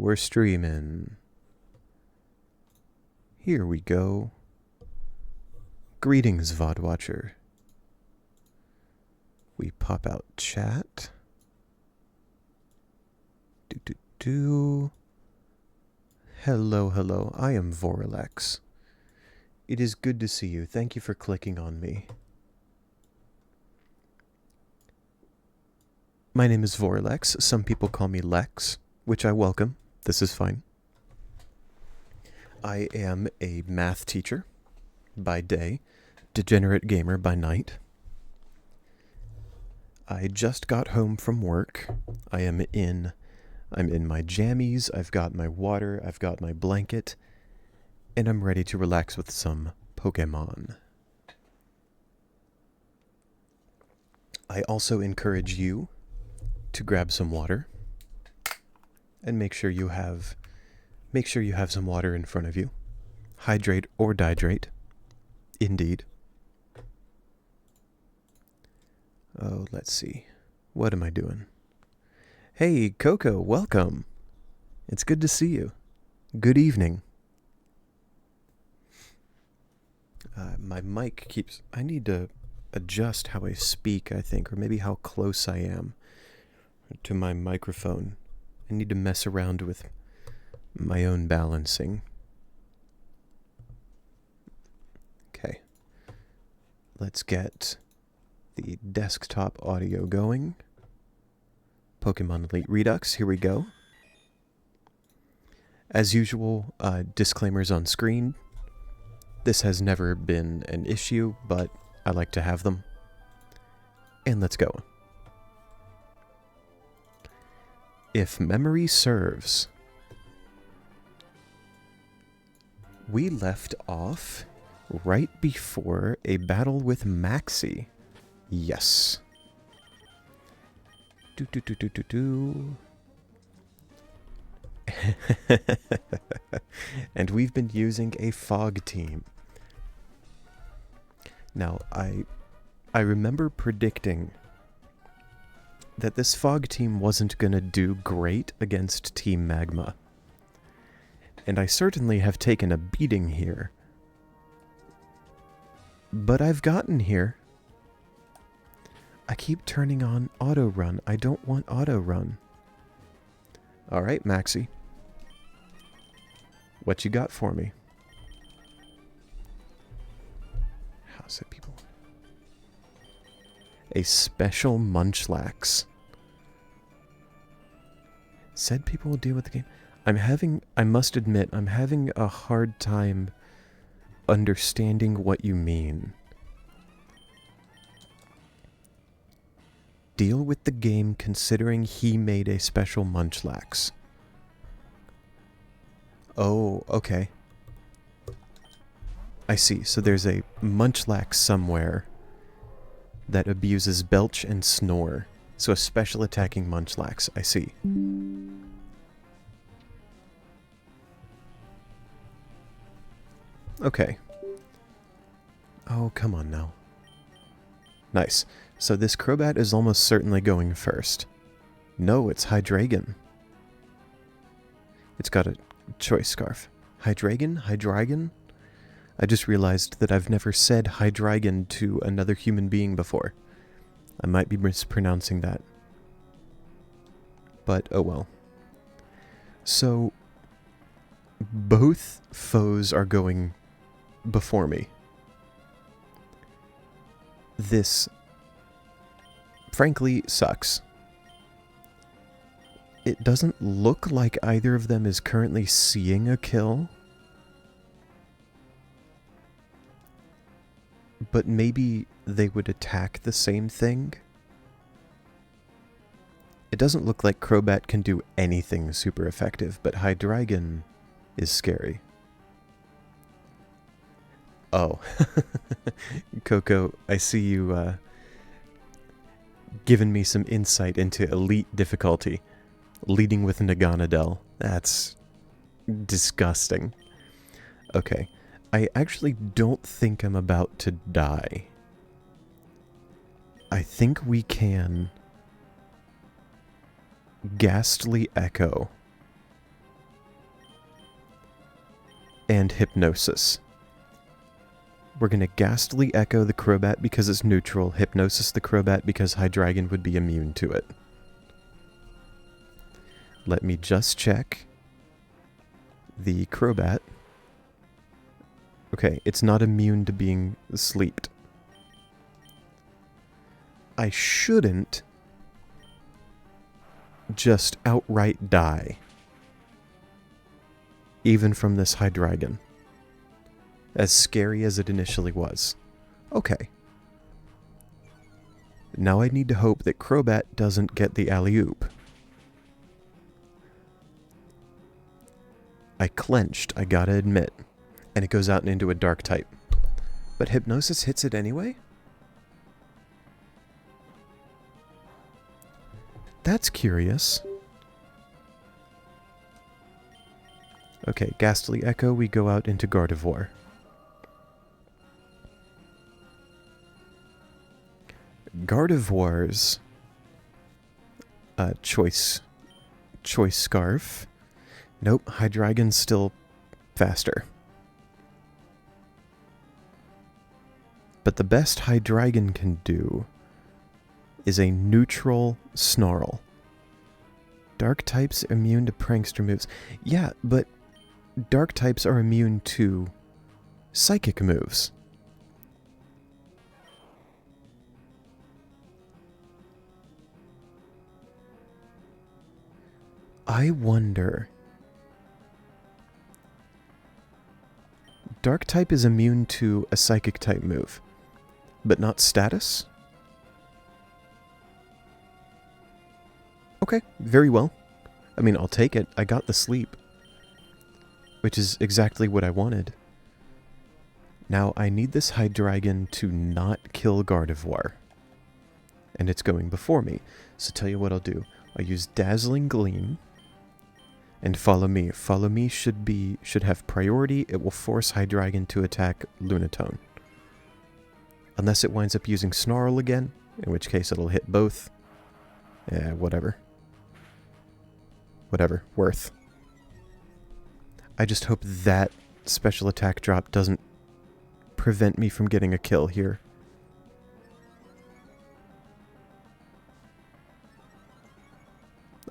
we're streaming. Here we go. Greetings, VOD Watcher. We pop out chat. Hello, hello. I am Vorlex. It is good to see you. Thank you for clicking on me. My name is Vorlex. Some people call me Lex, which I welcome. This is fine. I am a math teacher by day, degenerate gamer by night. I just got home from work. I'm in my jammies, I've got my water, I've got my blanket, and I'm ready to relax with some Pokemon. I also encourage you to grab some water and make sure you have some water in front of you. Hydrate or dihydrate. Indeed. Oh, let's see. What am I doing? Hey, Coco, welcome. It's good to see you. Good evening. My mic keeps... I need to adjust how I speak, I think, or maybe how close I am to my microphone. I need to mess around with my own balancing. Okay. Let's get the desktop audio going. Pokemon Elite Redux, here we go. As usual, disclaimers on screen. This has never been an issue, but I like to have them. And let's go. If memory serves, we left off right before a battle with Maxie. Yes. And we've been using a fog team. Now, I remember predicting that this fog team wasn't gonna do great against Team Magma. And I certainly have taken a beating here. But I've gotten here. I keep turning on auto run. I don't want auto run. Alright, Maxie. What you got for me? How's it, people? A special Munchlax. Said people will deal with the game. I must admit, I'm having a hard time understanding what you mean. Deal with the game considering he made a special Munchlax. Oh, okay. I see. So there's a Munchlax somewhere that abuses Belch and Snore. So a special attacking Munchlax. I see. Okay. Oh, come on now. Nice. So this Crobat is almost certainly going first. No, it's Hydreigon. It's got a choice scarf. Hydreigon? I just realized that I've never said Hydreigon to another human being before. I might be mispronouncing that. But, oh well. So, both foes are going before me. This, frankly, sucks. It doesn't look like either of them is currently seeing a kill. But maybe they would attack the same thing. It doesn't look like Crobat can do anything super effective, but Hydreigon is scary. Oh. Coco, I see you giving me some insight into elite difficulty. Leading with Naganadel. That's disgusting. Okay. I actually don't think I'm about to die. I think we can Ghastly Echo and Hypnosis. We're going to Ghastly Echo the Crobat because it's neutral, Hypnosis the Crobat because Hydreigon would be immune to it. Let me just check the Crobat. Okay, it's not immune to being sleeped. I shouldn't just outright die, even from this Hydreigon, as scary as it initially was. Okay. Now I need to hope that Crobat doesn't get the alley-oop. I clenched, I gotta admit, and it goes out and into a dark type. But Hypnosis hits it anyway? That's curious. Okay, Ghastly Echo, we go out into Gardevoir. Gardevoir's choice Scarf. Nope, Hydreigon's still faster. But the best Hydreigon can do is a neutral Snarl. Dark types immune to prankster moves. Yeah, but dark types are immune to psychic moves. I wonder... Dark type is immune to a psychic type move, but not status? Okay, very well. I mean, I'll take it. I got the sleep, which is exactly what I wanted. Now, I need this Hydreigon to not kill Gardevoir, and it's going before me. So tell you what I'll do. I'll use Dazzling Gleam, and Follow Me. Follow Me should have priority. It will force Hydreigon to attack Lunatone. Unless it winds up using Snarl again, in which case it'll hit both. Yeah, whatever. Whatever. Worth. I just hope that special attack drop doesn't prevent me from getting a kill here.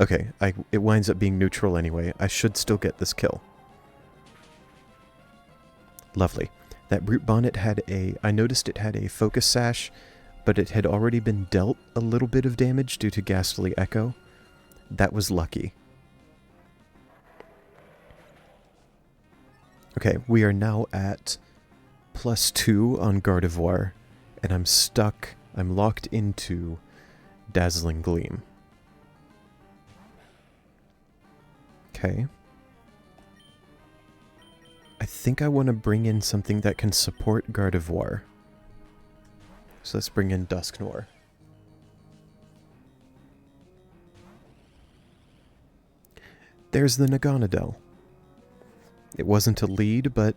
Okay, it winds up being neutral anyway. I should still get this kill. Lovely. That Brute Bonnet had I noticed it had a Focus Sash, but it had already been dealt a little bit of damage due to Ghastly Echo. That was lucky. Okay, we are now at +2 on Gardevoir, and I'm locked into Dazzling Gleam. Okay. I think I want to bring in something that can support Gardevoir. So let's bring in Dusknoir. There's the Naganadel. It wasn't a lead, but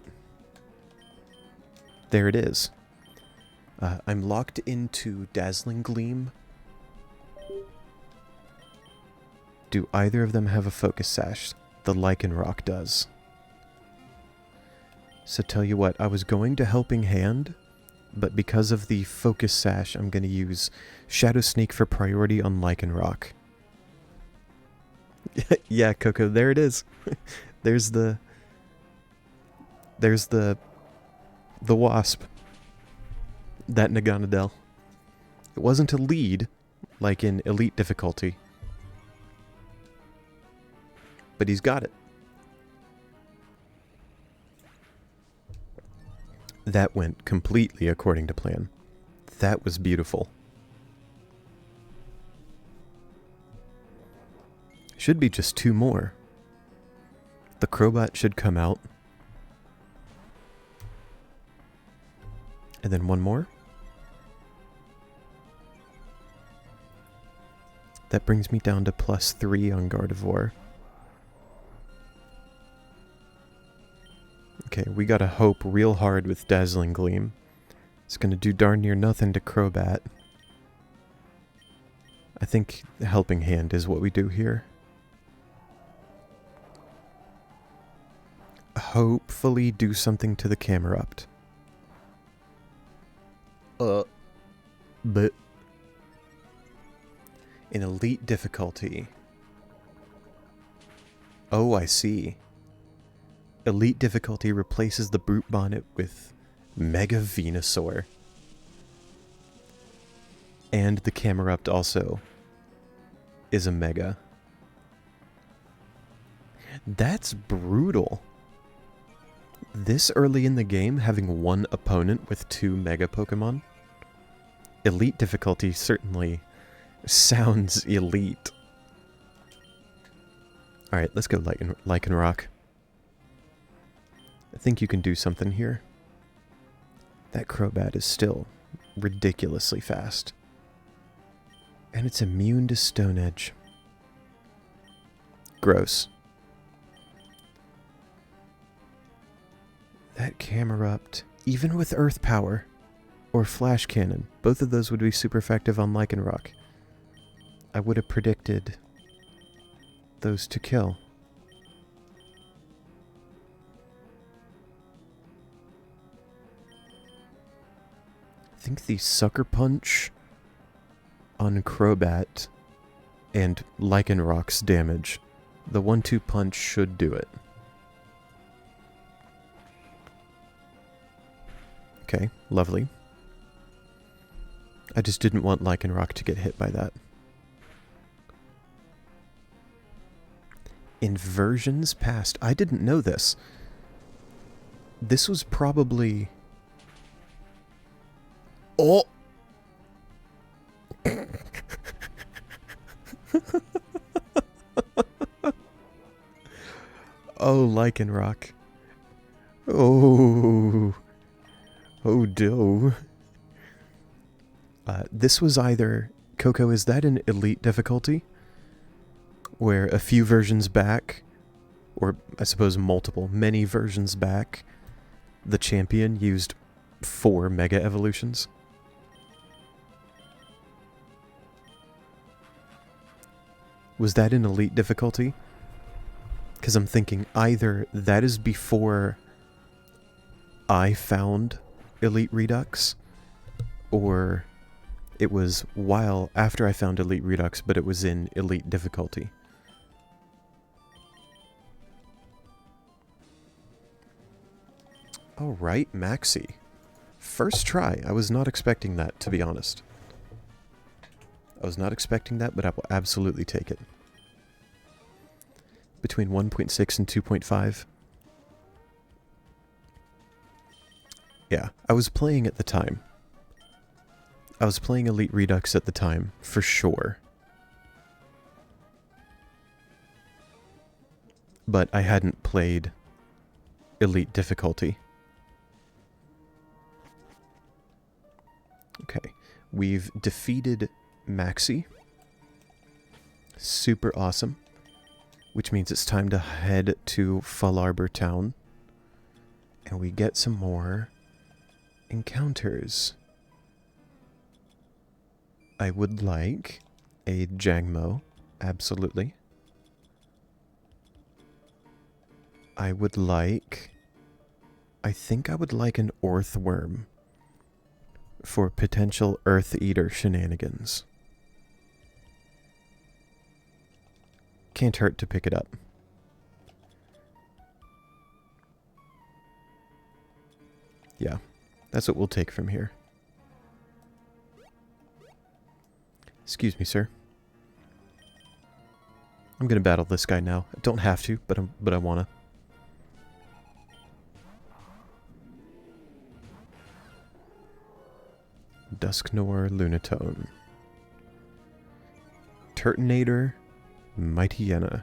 there it is. I'm locked into Dazzling Gleam. Do either of them have a Focus Sash? The Lycanroc does. So tell you what, I was going to Helping Hand, but because of the Focus Sash, I'm going to use Shadow Sneak for priority on Lycanroc. Yeah, Coco, there it is. There's the wasp. That Naganadel. It wasn't a lead, like in Elite difficulty. But he's got it. That went completely according to plan. That was beautiful. Should be just 2 more. The Crobat should come out. And then 1 more. That brings me down to +3 on Gardevoir. Okay, we gotta hope real hard with Dazzling Gleam. It's gonna do darn near nothing to Crobat. I think Helping Hand is what we do here. hopefully do something to the Camerupt. But in elite difficulty. Oh, I see. Elite difficulty replaces the Brute Bonnet with Mega Venusaur. And the Camerupt also is a Mega. That's brutal. This early in the game, having one opponent with 2 Mega Pokemon. Elite difficulty certainly sounds elite. Alright, let's go Lycanroc. I think you can do something here. That Crobat is still ridiculously fast. And it's immune to Stone Edge. Gross. That Camerupt, even with Earth Power or Flash Cannon, both of those would be super effective on Lycanroc. I would have predicted those to kill. I think the Sucker Punch on Crobat and Lycanroc's damage, the 1-2 punch should do it. Okay, lovely. I just didn't want Lycanroc to get hit by that. In versions past, I didn't know this. This was probably... Oh! Oh, Lycanroc. Oh. Oh, do. This was either... Coco, is that an elite difficulty? Where a few versions back, or I suppose many versions back, the champion used 4 Mega Evolutions? Was that an elite difficulty? Because I'm thinking either that is before I found Elite Redux, or it was while after I found Elite Redux, but it was in elite difficulty. Alright, Maxi. First try. I was not expecting that, to be honest. I was not expecting that, but I will absolutely take it. Between 1.6 and 2.5. Yeah, I was playing at the time. I was playing Elite Redux at the time, for sure. But I hadn't played Elite difficulty. Okay, we've defeated Maxi. Super awesome. Which means it's time to head to Lavaridge Town. And we get some more encounters. I would like a Jangmo, absolutely. I think I would like an Earthworm for potential Earth Eater shenanigans. Can't hurt to pick it up. Yeah, that's what we'll take from here. Excuse me, sir. I'm gonna battle this guy now. I don't have to, but I wanna. Dusknoir Lunatone. Turtonator Mightyena.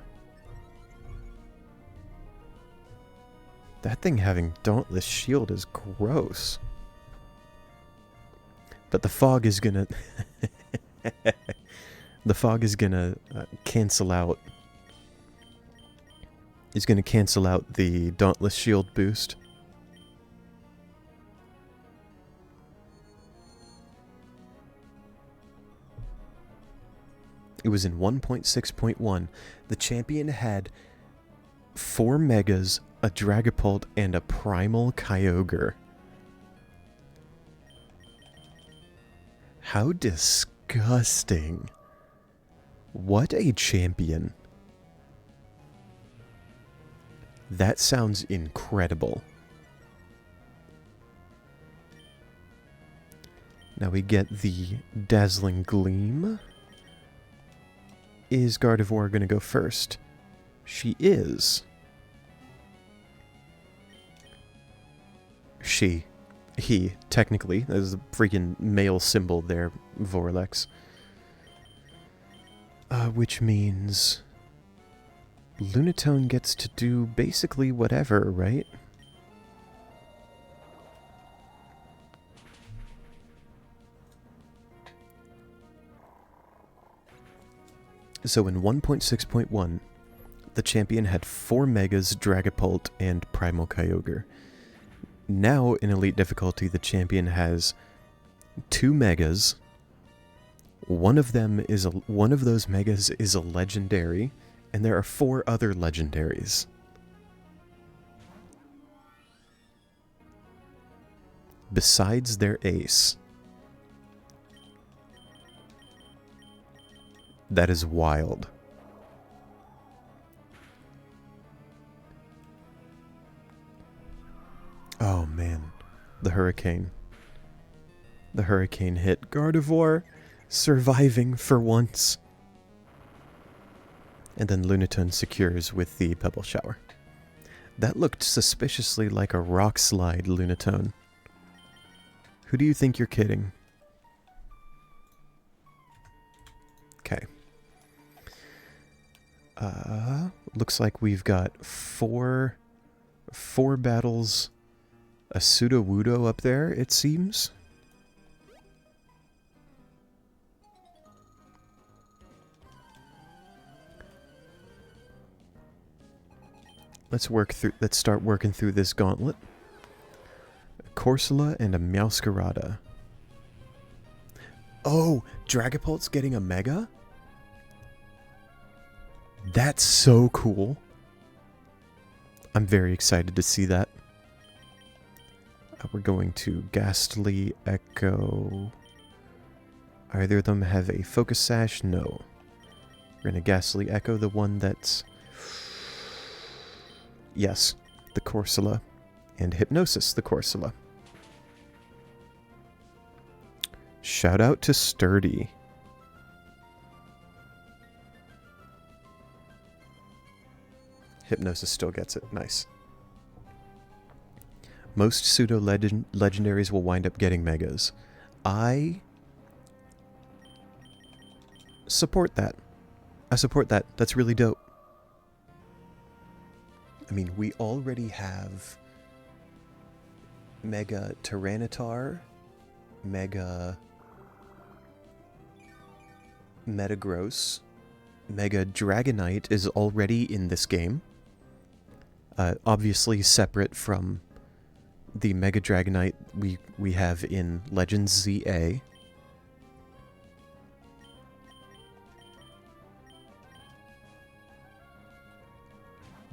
That thing having Dauntless Shield is gross. But the fog is gonna... the fog is gonna cancel out... Is gonna cancel out the Dauntless Shield boost. It was in 1.6.1. The champion had 4 4 Megas, a Dragapult, and a Primal Kyogre. How disgusting. What a champion. That sounds incredible. Now we get the Dazzling Gleam. Is Gardevoir going to go first? She is. He, technically. There's a freaking male symbol there, Vorlex. Which means Lunatone gets to do basically whatever, right? So in 1.6.1, the champion had 4 Megas, Dragapult, and Primal Kyogre. Now, in Elite difficulty, the champion has 2 Megas. One of those Megas is a legendary, and there are 4 other legendaries. Besides their ace. That is wild. Oh man, the hurricane. The hurricane hit Gardevoir, surviving for once. And then Lunatone secures with the Pebble Shower. That looked suspiciously like a rock slide, Lunatone. Who do you think you're kidding? Okay. Looks like we've got four battles, a Sudowoodo up there, it seems. Let's start working through this gauntlet. A Corsola and a Meowscarada. Oh, Dragapult's getting a Mega? That's so cool. I'm very excited to see that. We're going to Ghastly Echo. Either of them have a Focus Sash? No. We're going to Ghastly Echo the one that's... Yes, the Corsola. And Hypnosis the Corsola. Shout out to Sturdy. Hypnosis still gets it. Nice. Most pseudo-legendaries will wind up getting Megas. I support that. I support that. That's really dope. I mean, we already have Mega Tyranitar, Mega Metagross, Mega Dragonite is already in this game. Obviously separate from the Mega Dragonite we have in Legends ZA.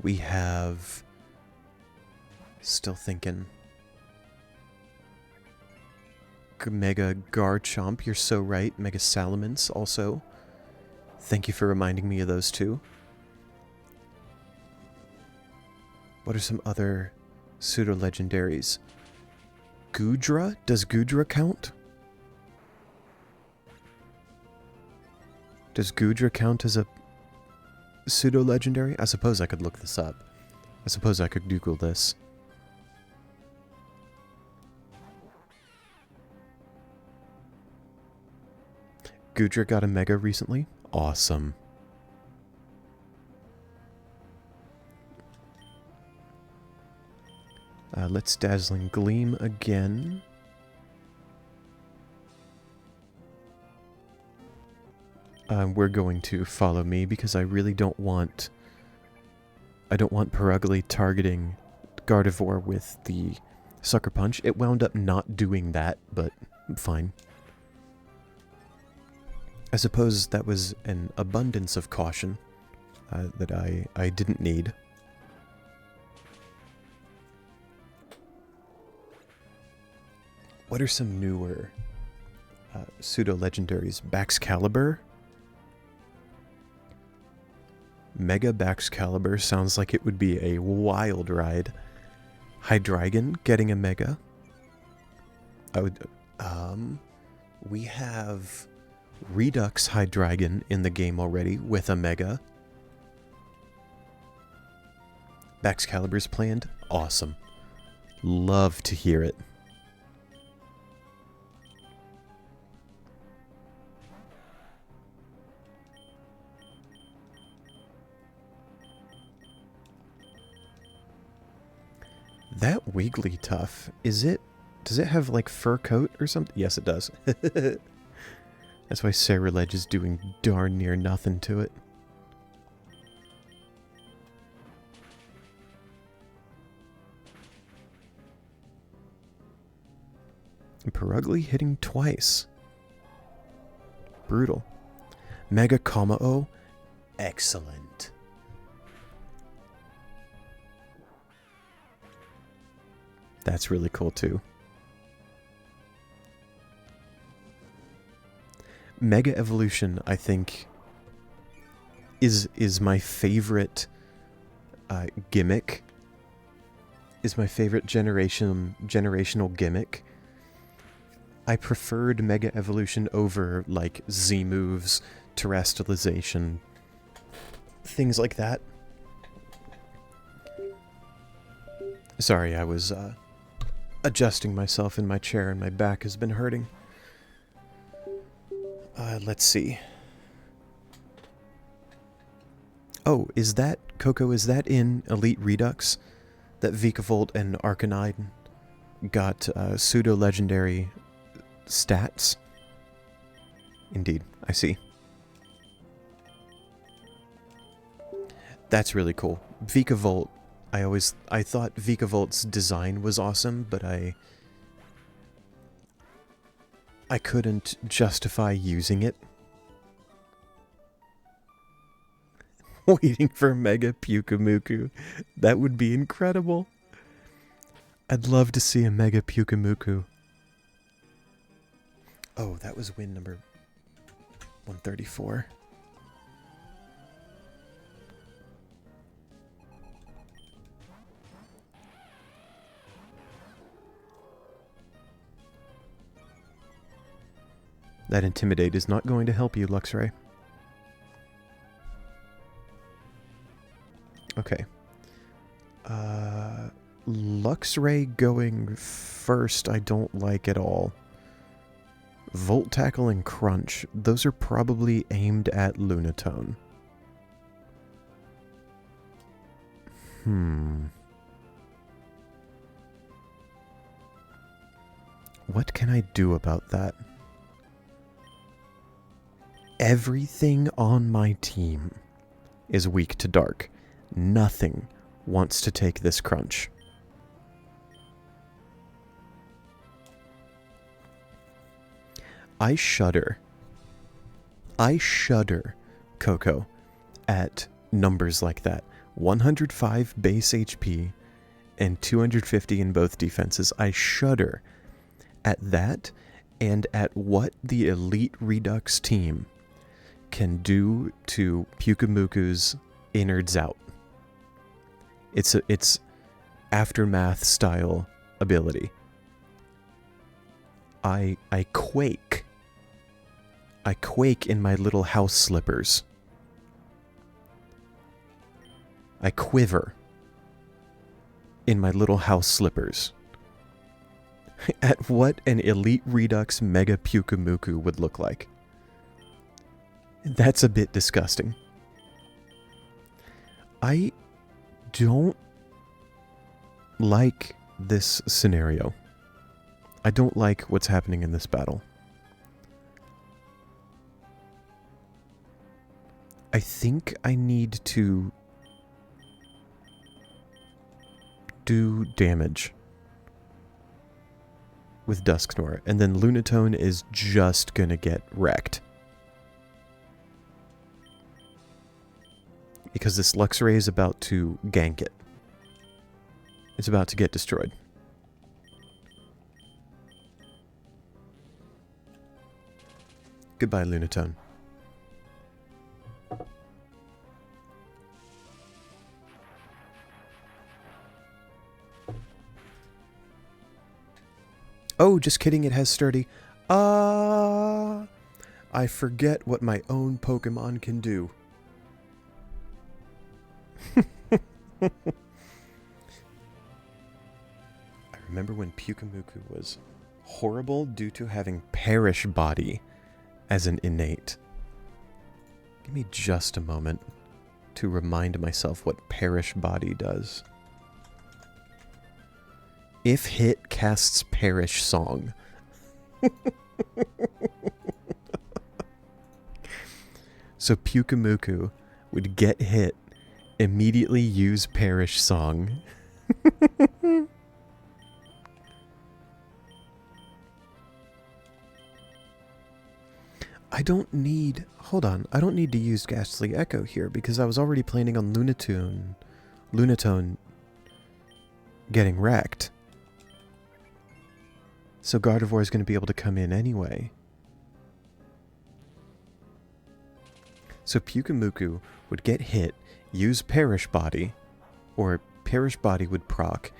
We have... Still thinking... Mega Garchomp, you're so right. Mega Salamence also. Thank you for reminding me of those two. What are some other pseudo-legendaries? Goodra? Does Goodra count? Does Goodra count as a pseudo-legendary? I suppose I could look this up. I suppose I could Google this. Goodra got a Mega recently? Awesome. Let's Dazzling Gleam again. We're going to follow me because I really don't want... I don't want Perugly targeting Gardevoir with the Sucker Punch. It wound up not doing that, but fine. I suppose that was an abundance of caution that I didn't need. What are some newer pseudo-legendaries? Baxcalibur? Mega Baxcalibur sounds like it would be a wild ride. Hydreigon getting a Mega. I would... we have Redux Hydreigon in the game already with a Mega. Baxcalibur's planned? Awesome. Love to hear it. That Wigglytuff, is it... Does it have, like, fur coat or something? Yes, it does. That's why Ceruledge is doing darn near nothing to it. And Perugly hitting twice. Brutal. Mega Kommo-o. Excellent. That's really cool too. Mega Evolution, I think, is my favorite gimmick. Is my favorite generational gimmick. I preferred Mega Evolution over, like, Z-moves, terrestrialization, things like that. Sorry, I was adjusting myself in my chair and my back has been hurting. Let's see. Oh, is that, Coco, is that in Elite Redux? That Vikavolt and Arcanine got pseudo-legendary stats? Indeed, I see. That's really cool. Vikavolt, I thought Vikavolt's design was awesome, but I couldn't justify using it. Waiting for Mega Pyukumuku. That would be incredible. I'd love to see a Mega Pyukumuku. Oh, that was win number 134. That Intimidate is not going to help you, Luxray. Okay. Luxray going first, I don't like at all. Volt Tackle and Crunch, those are probably aimed at Lunatone. What can I do about that? Everything on my team is weak to dark. Nothing wants to take this crunch. I shudder, Coco, at numbers like that. 105 base HP and 250 in both defenses. I shudder at that and at what the Elite Redux team can do to Pyukumuku's innards out. It's aftermath style ability. I quake. I quake in my little house slippers. I quiver in my little house slippers at what an Elite Redux Mega Pyukumuku would look like. That's a bit disgusting. I don't like this scenario. I don't like what's happening in this battle. I think I need to do damage with Dusknoir, and then Lunatone is just gonna get wrecked. Because this Luxray is about to gank it. It's about to get destroyed. Goodbye, Lunatone. Oh, just kidding, it has sturdy. I forget what my own Pokemon can do. I remember when Pyukumuku was horrible due to having Perish Body as an innate. Give me just a moment to remind myself what Perish Body does. If hit, casts Perish Song. So Pyukumuku would get hit, immediately use Perish Song. I don't need... Hold on. I don't need to use Ghastly Echo here because I was already planning on Lunatone getting wrecked. So Gardevoir is going to be able to come in anyway. So Pyukumuku would get hit, use Perish Body, or Perish Body would proc,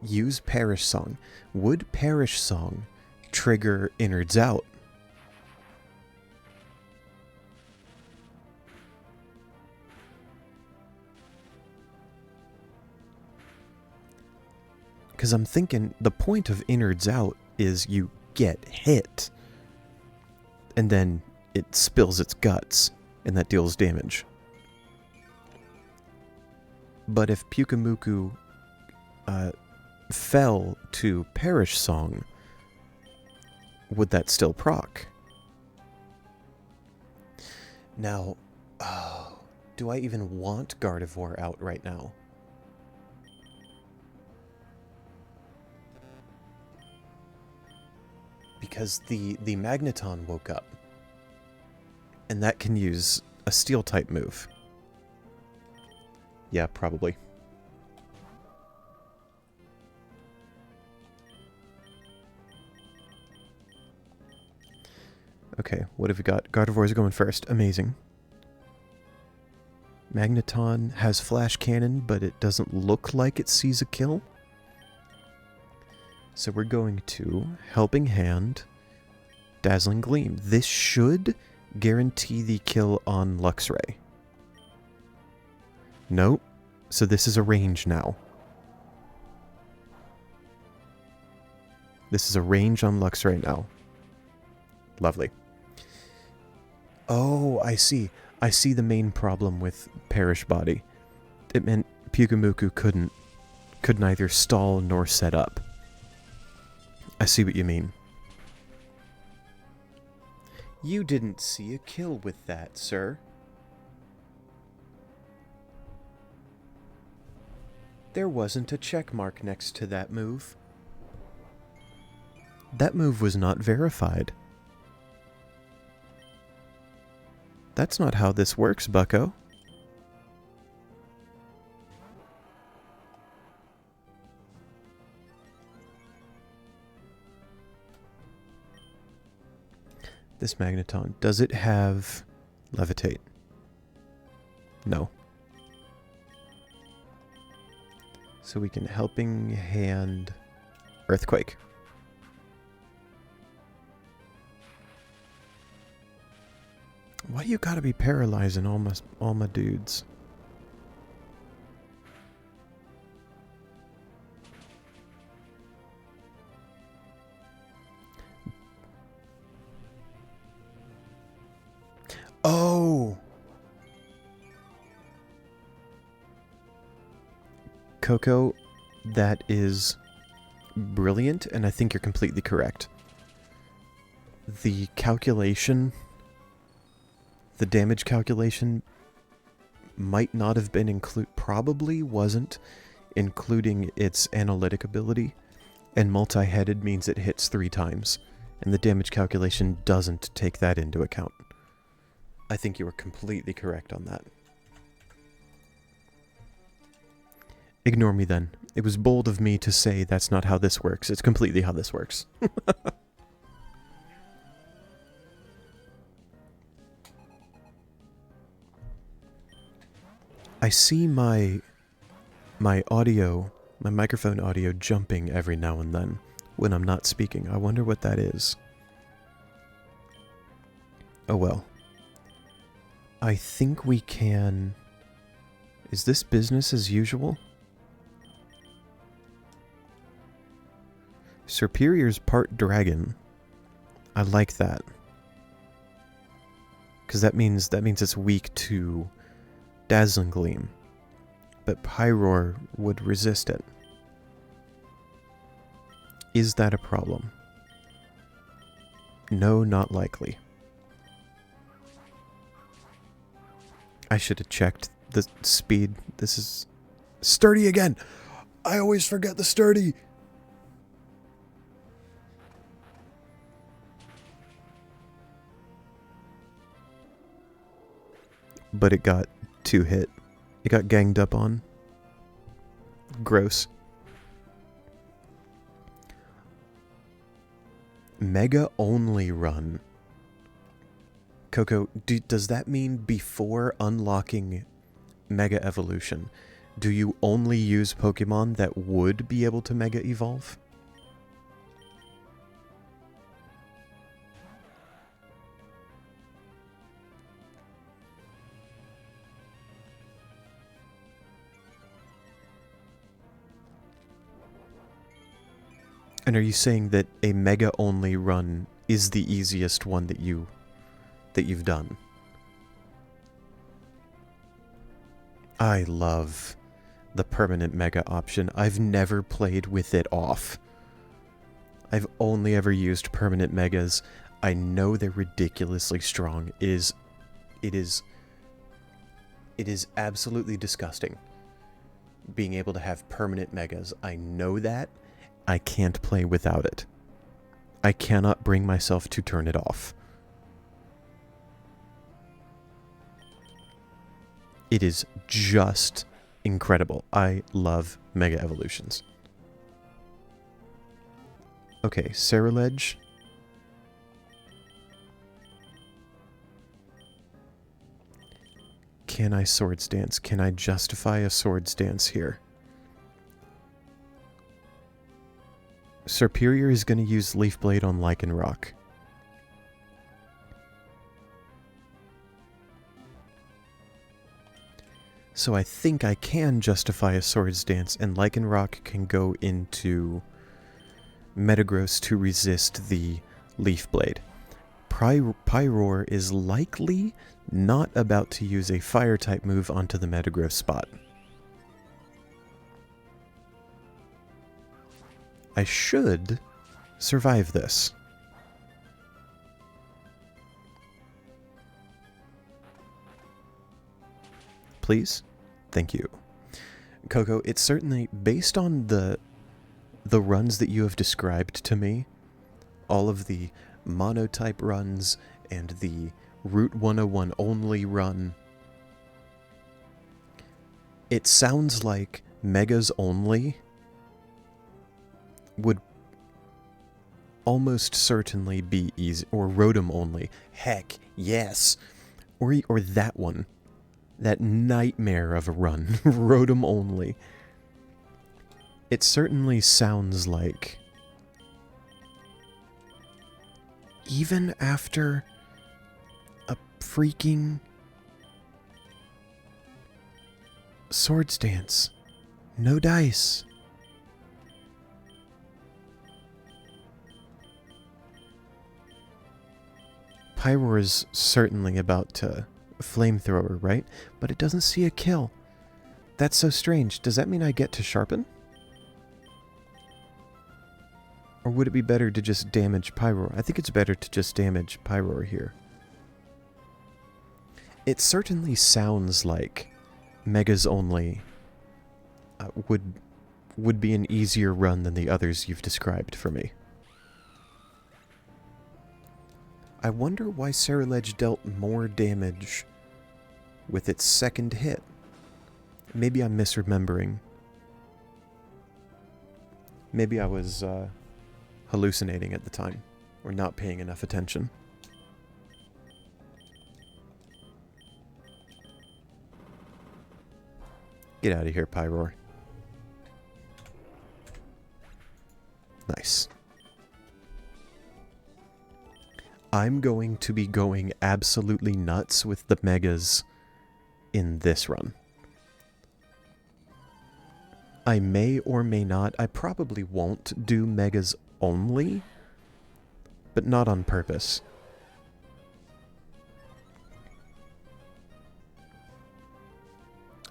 use Perish Song. Would Perish Song trigger Innards Out? Because I'm thinking the point of Innards Out is you get hit, and then it spills its guts, and that deals damage. But if Pyukumuku fell to Perish Song, would that still proc? Now, do I even want Gardevoir out right now? Because the Magneton woke up. And that can use a Steel-type move. Yeah, probably. Okay, what have we got? Gardevoir's going first. Amazing. Magneton has Flash Cannon, but it doesn't look like it sees a kill. So we're going to Helping Hand, Dazzling Gleam. This should guarantee the kill on Luxray. Nope. So this is a range now. This is a range on Luxray now. Lovely. Oh, I see. I see the main problem with Perish Body. It meant Pyukumuku could neither stall nor set up. I see what you mean. You didn't see a kill with that, sir. There wasn't a check mark next to that move. That move was not verified. That's not how this works, bucko. This Magneton, does it have Levitate? No. So we can Helping Hand Earthquake. Why you gotta be paralyzing all my dudes? Oh! Coco, that is brilliant, and I think you're completely correct. The calculation, the damage calculation might not have been probably wasn't including its analytic ability, and multi-headed means it hits 3 times, and the damage calculation doesn't take that into account. I think you were completely correct on that. Ignore me then. It was bold of me to say that's not how this works. It's completely how this works. I see my audio, my microphone audio jumping every now and then when I'm not speaking. I wonder what that is. Oh well. I think we can... Is this business as usual? Superior's part dragon. I like that. Because that means it's weak to Dazzling Gleam. But Pyroar would resist it. Is that a problem? No, not likely. I should have checked the speed. This is... Sturdy again! I always forget the sturdy! But it got 2 hit. It got ganged up on. Gross. Mega only run. Coco, does that mean before unlocking Mega Evolution, do you only use Pokemon that would be able to Mega Evolve? And are you saying that a Mega only run is the easiest one that you've done? I love the permanent Mega option. I've never played with it off. I've only ever used permanent Megas. I know they're ridiculously strong. It is absolutely disgusting being able to have permanent Megas. I know that. I can't play without it. I cannot bring myself to turn it off. It is just incredible. I love Mega Evolutions. Okay, Lavaridge. Can I Swords Dance? Can I justify a Swords Dance here? Superior is going to use Leaf Blade on Lycanroc. So I think I can justify a Swords Dance, and Lycanroc can go into Metagross to resist the Leaf Blade. Pyroar is likely not about to use a Fire-type move onto the Metagross spot. I should survive this. Please? Thank you. Coco, it's certainly, based on the runs that you have described to me, all of the monotype runs and the Route 101 only run, it sounds like Megas only would almost certainly be easy, or Rotom only. Heck, yes. Or that one. That nightmare of a run. Rotom only. It certainly sounds like, even after a freaking Swords Dance, no dice. Pyroar is certainly about to Flamethrower, right? But it doesn't see a kill. That's so strange. Does that mean I get to Sharpen? Or would it be better to just damage Pyroar? I think it's better to just damage Pyroar here. It certainly sounds like Megas only would be an easier run than the others you've described for me. I wonder why Lavaridge dealt more damage with its second hit. Maybe I'm misremembering. Maybe I was hallucinating at the time, or not paying enough attention. Get out of here, Pyroar. Nice. I'm going to be going absolutely nuts with the megas in this run. I may or may not. I probably won't do megas only, but not on purpose.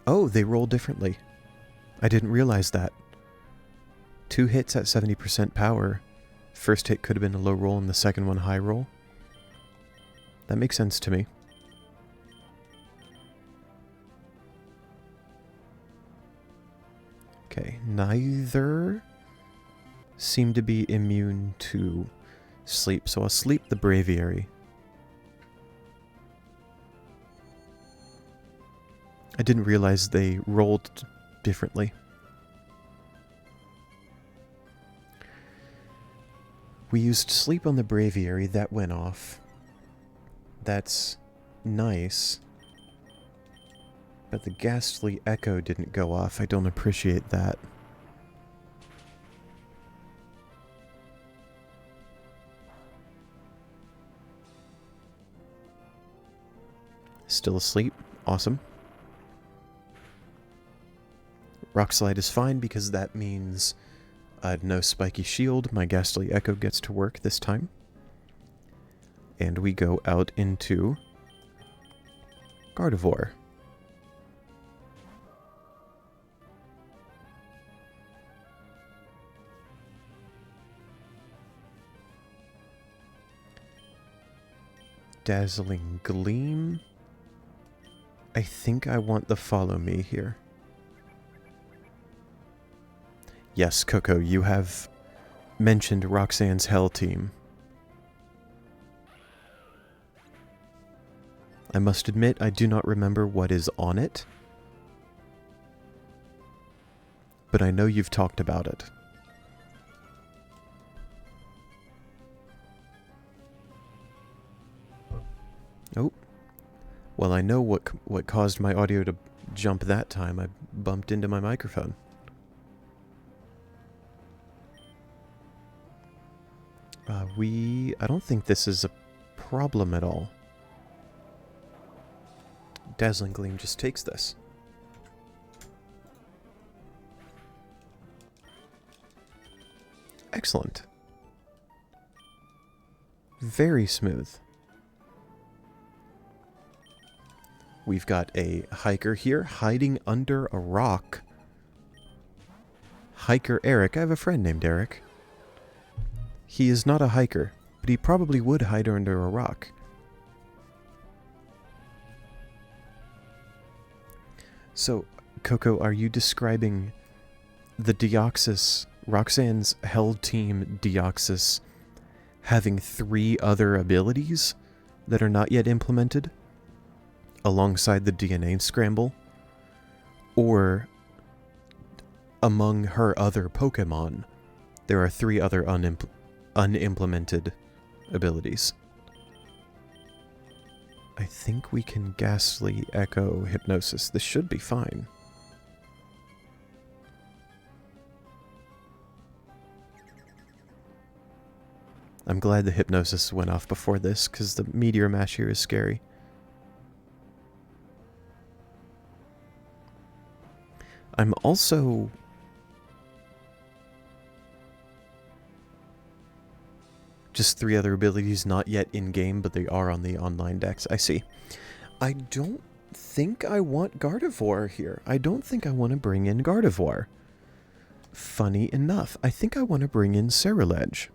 Oh, they roll differently. I didn't realize that. 2 hits at 70% power. First hit could have been a low roll and the second one high roll. That makes sense to me. Okay, neither seem to be immune to sleep, so I'll sleep the Braviary. I didn't realize they rolled differently. We used sleep on the Braviary, that went off. That's nice. But the Ghastly Echo didn't go off. I don't appreciate that. Still asleep. Awesome. Rock Slide is fine because that means no spiky shield. My Ghastly Echo gets to work this time. And we go out into Gardevoir. Dazzling Gleam. I think I want the Follow Me here. Yes, Coco, you have mentioned Roxanne's Hell team. I must admit, I do not remember what is on it. But I know you've talked about it. Oh. Well, I know what caused my audio to jump that time. I bumped into my microphone. I don't think this is a problem at all. Dazzling Gleam just takes this. Excellent. Very smooth. We've got a hiker here hiding under a rock. Hiker Eric. I have a friend named Eric. He is not a hiker, but he probably would hide under a rock. So, Coco, are you describing the Deoxys, Roxanne's Hell Team Deoxys, having 3 other abilities that are not yet implemented alongside the DNA Scramble? Or, among her other Pokemon, there are 3 other unimplemented abilities? I think we can Ghastly Echo Hypnosis. This should be fine. I'm glad the Hypnosis went off before this, because the Meteor Mash here is scary. I'm also... just 3 other abilities not yet in-game, but they are on the online decks. I see. I don't think I want Gardevoir here. I don't think I want to bring in Gardevoir. Funny enough, I think I want to bring in Ceruledge.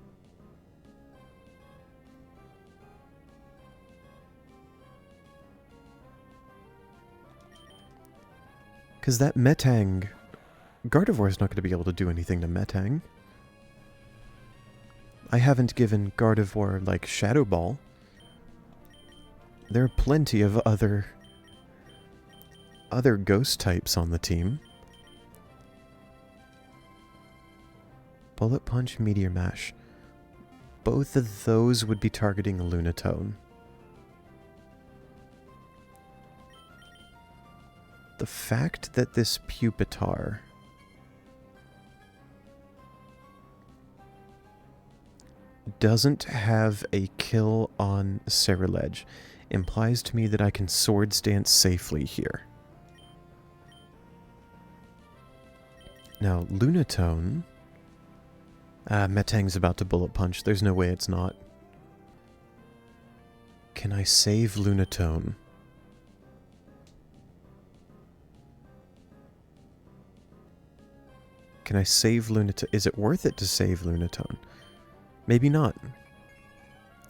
Because that Metang... Gardevoir is not going to be able to do anything to Metang. I haven't given Gardevoir, like, Shadow Ball. There are plenty of other ghost types on the team. Bullet Punch, Meteor Mash. Both of those would be targeting Lunatone. The fact that this Pupitar doesn't have a kill on Lavaridge implies to me that I can Swords Dance safely here. Now, Lunatone... Metang's about to Bullet Punch. There's no way it's not. Can I save Lunatone? Can I save Lunatone? Is it worth it to save Lunatone? Maybe not.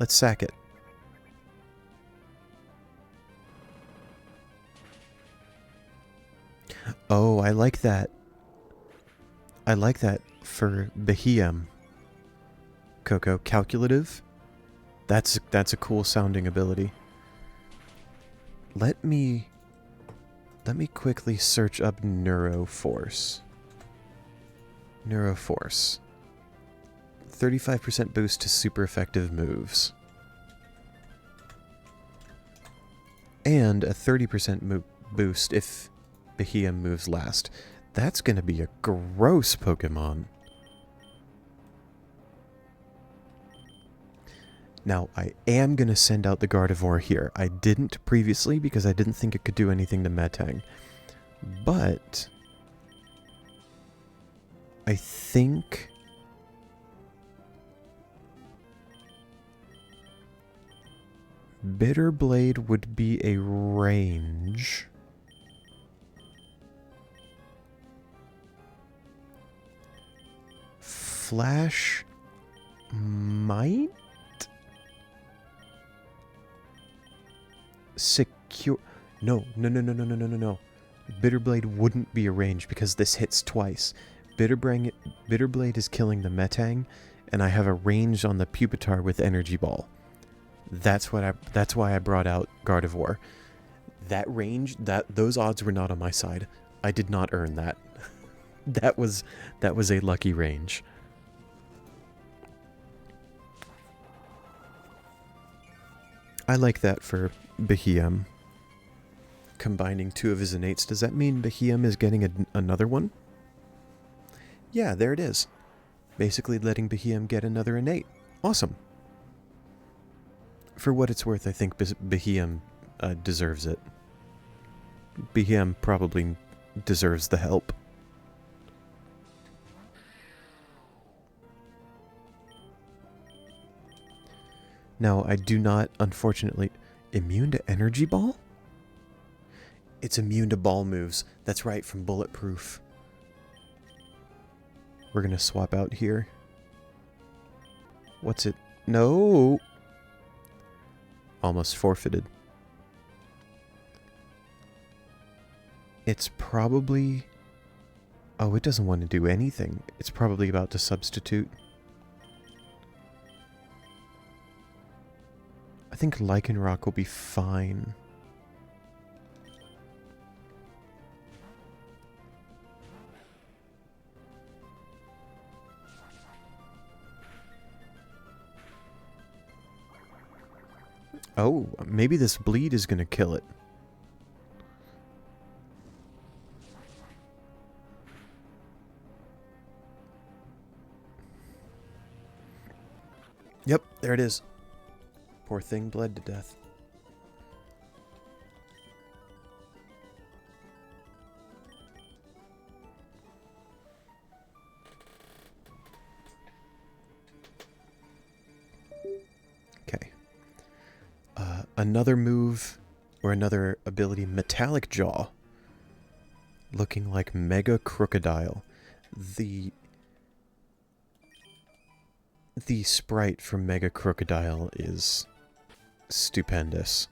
Let's sack it. Oh, I like that. I like that for Behem. Coco, calculative. That's a cool sounding ability. Let me quickly search up Neuroforce. Neuroforce. 35% boost to super effective moves. And a 30% boost if Behem moves last. That's going to be a gross Pokemon. Now, I am going to send out the Gardevoir here. I didn't previously because I didn't think it could do anything to Metang. But I think Bitterblade would be a range. Flash might secure. No. Bitterblade wouldn't be a range because this hits twice. Bitterblade is killing the Metang, and I have a range on the Pupitar with Energy Ball. That's why I brought out Gardevoir. That range, those odds were not on my side. I did not earn that. that was a lucky range. I like that for Behem. Combining two of his innates. Does that mean Behem is getting another one? Yeah, there it is. Basically letting Behem get another innate. Awesome. For what it's worth, I think Behem deserves it. Behem probably deserves the help. Now, I do not, unfortunately... Immune to Energy Ball? It's immune to ball moves. That's right, from Bulletproof. We're gonna swap out here. What's it? No! Almost forfeited. It's probably... Oh, it doesn't want to do anything. It's probably about to substitute. I think Lycanroc will be fine. Oh, maybe this bleed is going to kill it. Yep, there it is. Poor thing bled to death. Okay. Another move, or another ability, Metallic Jaw. Looking like Mega Crocodile. The sprite from Mega Crocodile is stupendous.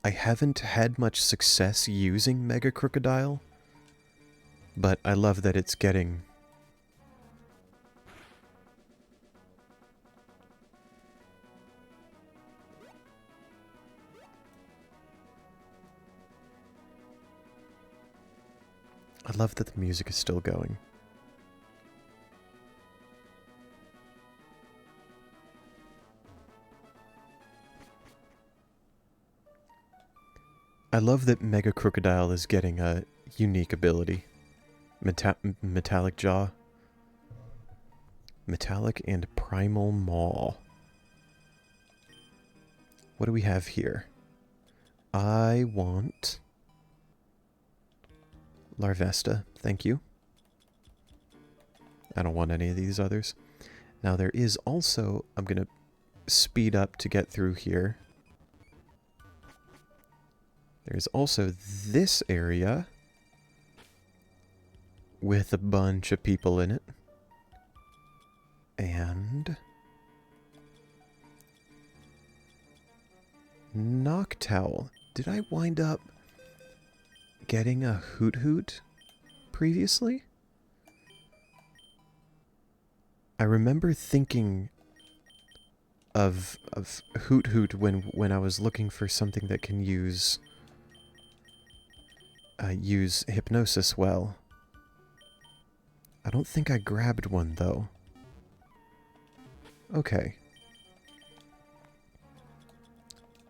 I haven't had much success using Mega Crocodile, but I love that it's getting... I love that the music is still going. I love that Mega Crocodile is getting a unique ability. Metallic Jaw. Metallic and Primal Maw. What do we have here? I want Larvesta, thank you. I don't want any of these others. Now there is also, I'm going to speed up to get through here. There's also this area with a bunch of people in it. And Noctowl. Did I wind up getting a Hoot Hoot previously? I remember thinking of Hoot Hoot when I was looking for something that can use hypnosis well. I don't think I grabbed one though. Okay.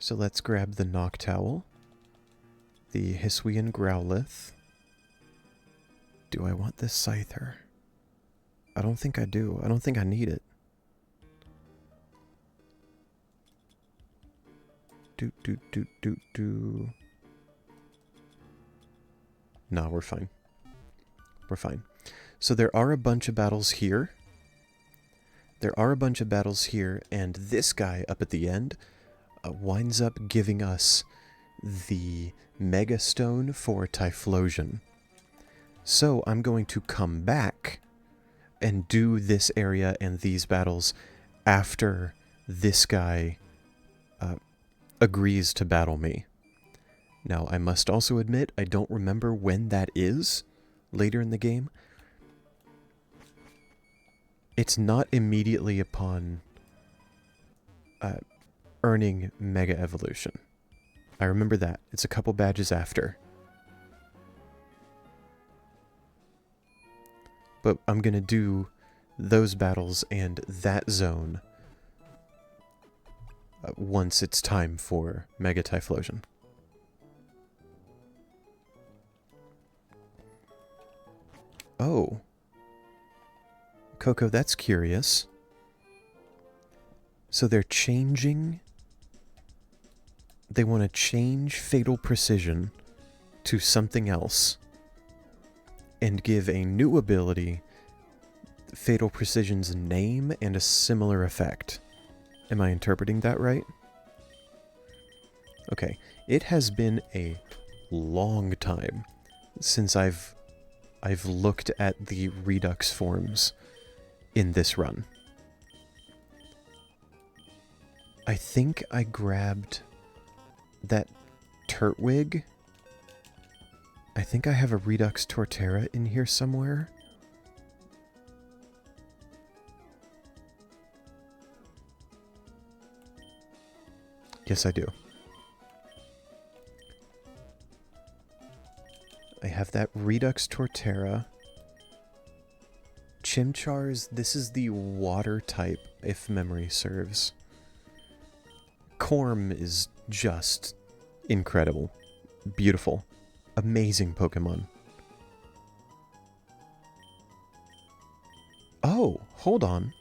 So let's grab the Noctowl, the Hisuian Growlithe. Do I want this Scyther? I don't think I do. I don't think I need it. No, we're fine. We're fine. So there are a bunch of battles here. And this guy up at the end winds up giving us the Mega Stone for Typhlosion. So I'm going to come back and do this area and these battles after this guy agrees to battle me. Now, I must also admit, I don't remember when that is later in the game. It's not immediately upon earning Mega Evolution. I remember that. It's a couple badges after. But I'm going to do those battles and that zone once it's time for Mega Typhlosion. Oh. Coco, that's curious. So they're changing... They want to change Fatal Precision to something else and give a new ability Fatal Precision's name and a similar effect. Am I interpreting that right? Okay, it has been a long time since I've looked at the Redux forms in this run. I think I grabbed that Turtwig. I think I have a Redux Torterra in here somewhere. Yes, I do. I have that Redux Torterra. Chimchar's, this is the water type, if memory serves. Corm is just incredible. Beautiful. Amazing Pokemon. Oh, hold on.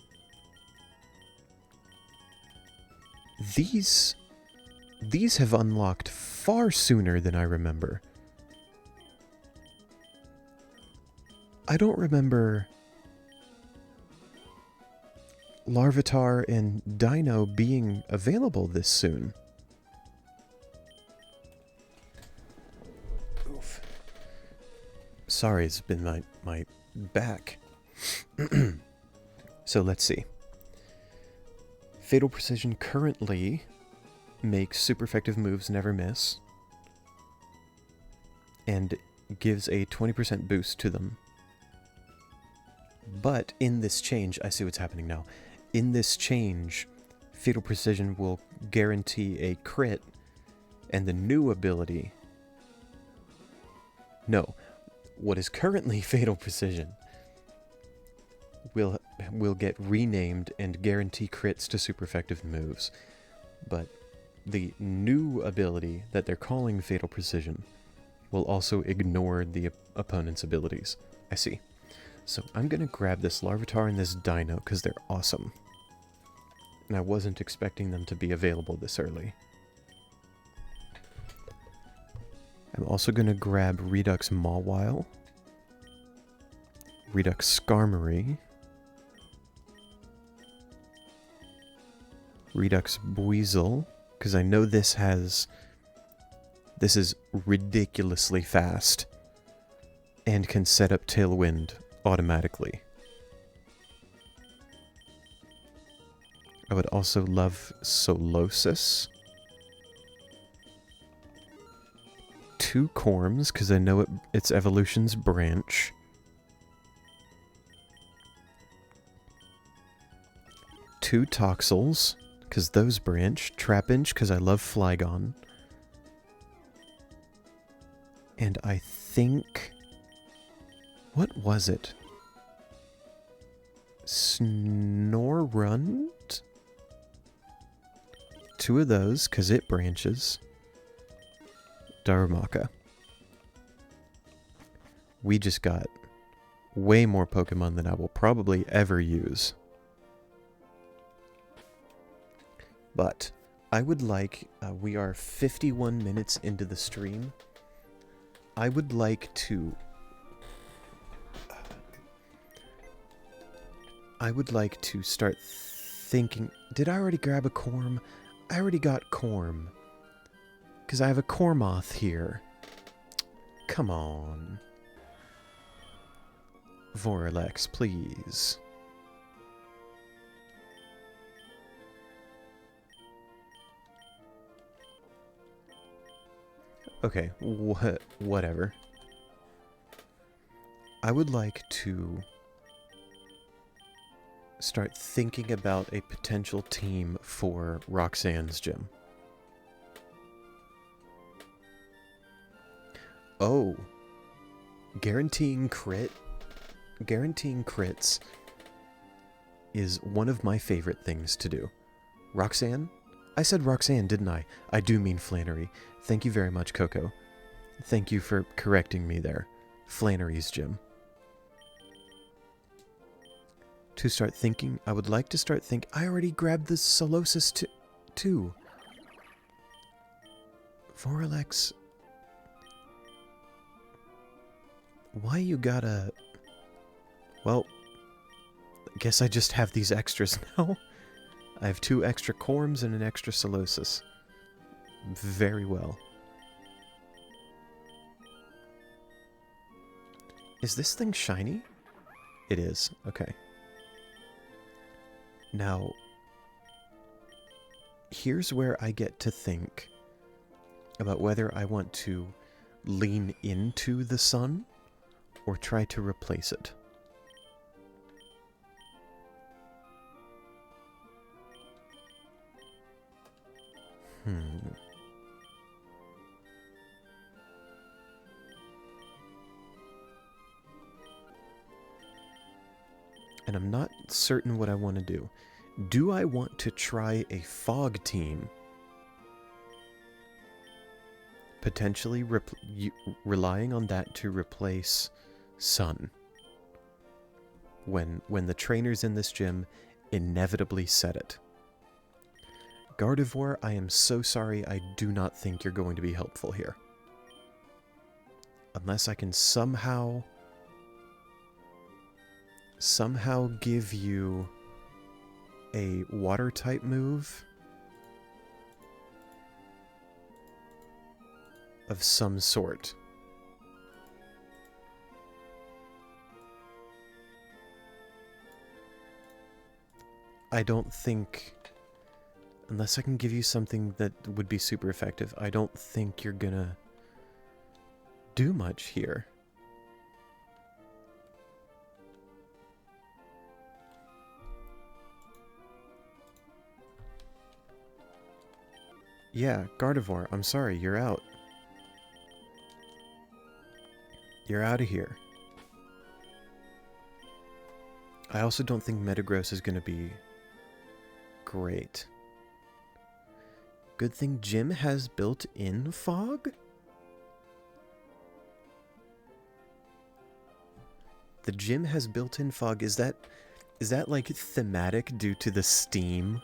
These have unlocked far sooner than I remember. I don't remember Larvitar and Dino being available this soon. Oof. Sorry, it's been my back. So let's see. Fatal Precision currently makes super effective moves never miss and gives a 20% boost to them. But in this change, I see what's happening now. In this change, Fatal Precision will guarantee a crit, and the new ability... No, what is currently Fatal Precision will get renamed and guarantee crits to super effective moves. But the new ability that they're calling Fatal Precision will also ignore the opponent's abilities. I see. So I'm going to grab this Larvitar and this Dino because they're awesome. And I wasn't expecting them to be available this early. I'm also going to grab Redux Mawile, Redux Skarmory, Redux Buizel, because I know this is ridiculously fast and can set up Tailwind automatically. I would also love Solosis. 2 Corms, because I know its evolution's branch. 2 Toxels, because those branch. Trapinch, because I love Flygon. And I think... what was it? Snorunt? 2 of those, because it branches. Darumaka. We just got way more Pokemon than I will probably ever use. But I would like, we are 51 minutes into the stream. I would like to start thinking, did I already grab a Corm? I already got Corm. Because I have a Cormoth here. Come on. Vorlex, please. Okay, whatever. I would like to start thinking about a potential team for Roxanne's gym. Oh, guaranteeing crits is one of my favorite things to do. Roxanne? I said Roxanne, didn't I? I do mean Flannery. Thank you very much, Coco. Thank you for correcting me there. Flannery's gym. To start thinking, I would like to start thinking... I already grabbed the Solosis too. Vorlex... why you gotta... well, I guess I just have these extras now. I have 2 extra Corms and an extra Solosis. Very well. Is this thing shiny? It is. Okay. Now, here's where I get to think about whether I want to lean into the sun or try to replace it. And I'm not certain what I want to do. Do I want to try a fog team? Potentially relying on that to replace sun. When the trainers in this gym inevitably set it. Gardevoir, I am so sorry, I do not think you're going to be helpful here. Unless I can somehow give you a water type move of some sort. I don't think, unless I can give you something that would be super effective, I don't think you're gonna do much here. Yeah, Gardevoir, I'm sorry, you're out. You're out of here. I also don't think Metagross is going to be great. Good thing gym has built-in fog? The gym has built-in fog. Is that like thematic due to the steam?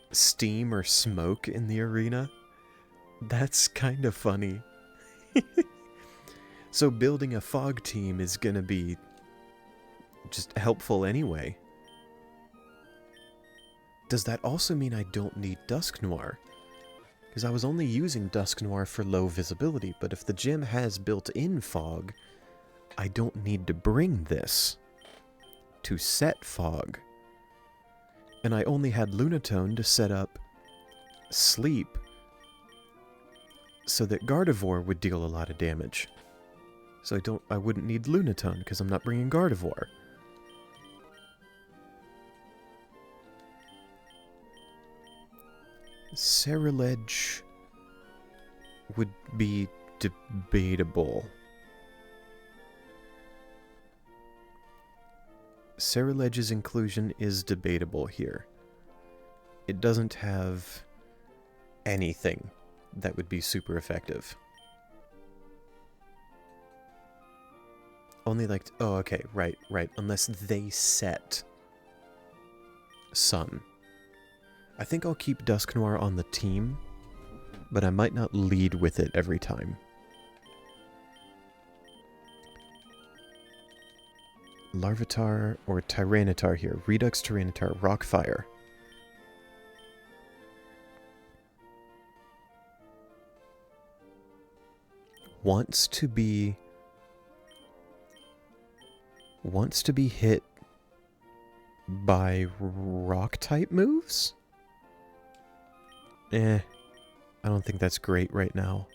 Steam or smoke in the arena? That's kind of funny. So building a fog team is gonna be just helpful anyway. Does that also mean I don't need Dusk Noir? Because I was only using Dusk Noir for low visibility, but if the gym has built-in fog, I don't need to bring this to set fog. And I only had Lunatone to set up sleep so that Gardevoir would deal a lot of damage. So I wouldn't need Lunatone because I'm not bringing Gardevoir. Ceruledge would be debatable. Ceruledge's inclusion is debatable here. It doesn't have anything that would be super effective. Only like... Oh, okay, right. Unless they set Sun. I think I'll keep Dusk Noir on the team, but I might not lead with it every time. Larvitar or Tyranitar here. Redux, Tyranitar, Rockfire. Wants to be hit by rock-type moves? I don't think that's great right now.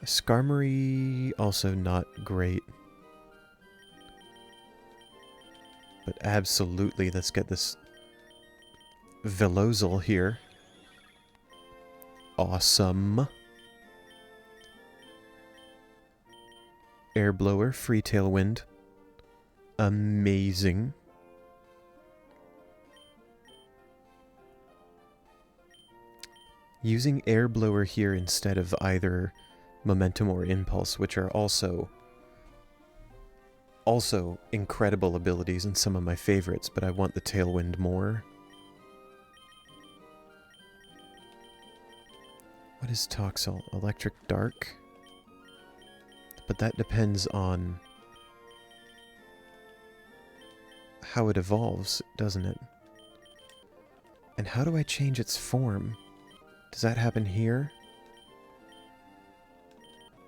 Skarmory, also not great. But absolutely, let's get this Velozel here. Awesome. Air Blower, free Tailwind. Amazing. Using Air Blower here instead of either Momentum or Impulse, which are also incredible abilities and some of my favorites, but I want the Tailwind more. What is Toxel? Electric Dark? But that depends on how it evolves, doesn't it? And how do I change its form? Does that happen here?